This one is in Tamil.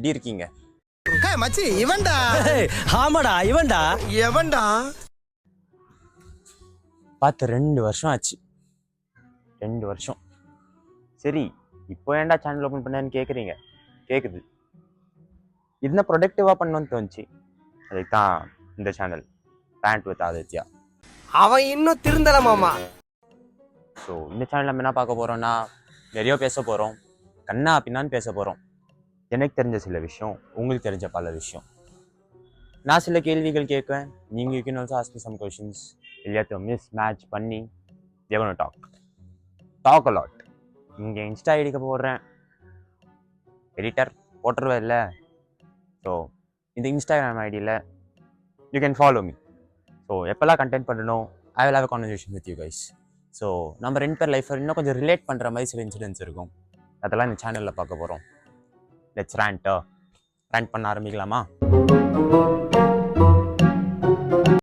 எப்படி இருக்கீங்க? மச்சி இவன்டா. ஆமாடா இவன்டா. எவன்டா? பார்த்து 2 வருஷம் ஆச்சு. 2 வருஷம். சரி, இப்போ ஏன்டா சேனல் ஓப்பன் பண்ணேன்னு கேட்குறீங்க. கேட்குது. என்ன ப்ரொடக்டிவாக பண்ணணும்னு தோணுச்சு. அதுக்கு தான் இந்த சேனல் ரேண்ட் வித் ஆதித்யா. அவன் இன்னும் திருந்தல மாமா. ஸோ இந்த சேனல் நம்ம என்ன பார்க்க போகிறோம்னா, நிறைய பேச போகிறோம். கண்ணா பின்னான்னு பேச போகிறோம். எனக்கு தெரிஞ்ச சில விஷயம், உங்களுக்கு தெரிஞ்ச பல விஷயம். நான் சில கேள்விகள் கேட்குவேன். நீங்கள் you can also ask me some questions. எல்லாத்தையும் மிஸ் மேட்ச் பண்ணி we are going to talk a lot. இங்கே இன்ஸ்டா ஐடிக்கு போடுறேன். எடிட்டர் போட்டுருவே இல்லை. ஸோ இந்த இன்ஸ்டாகிராம் ஐடியில் you can follow me. So எப்போல்லாம் கண்டென்ட் பண்ணணும், I will have a conversation with you guys. So நம்ம 2 பேர் லைஃப்பில் இன்னும் கொஞ்சம் ரிலேட் பண்ணுற மாதிரி சில இன்சிடென்ட்ஸ் இருக்கும். அதெல்லாம் இந்த சேனலில் பார்க்க போகிறோம். லெட்ஸ் ரேண்ட் பண்ண ஆரம்பிக்கலாமா?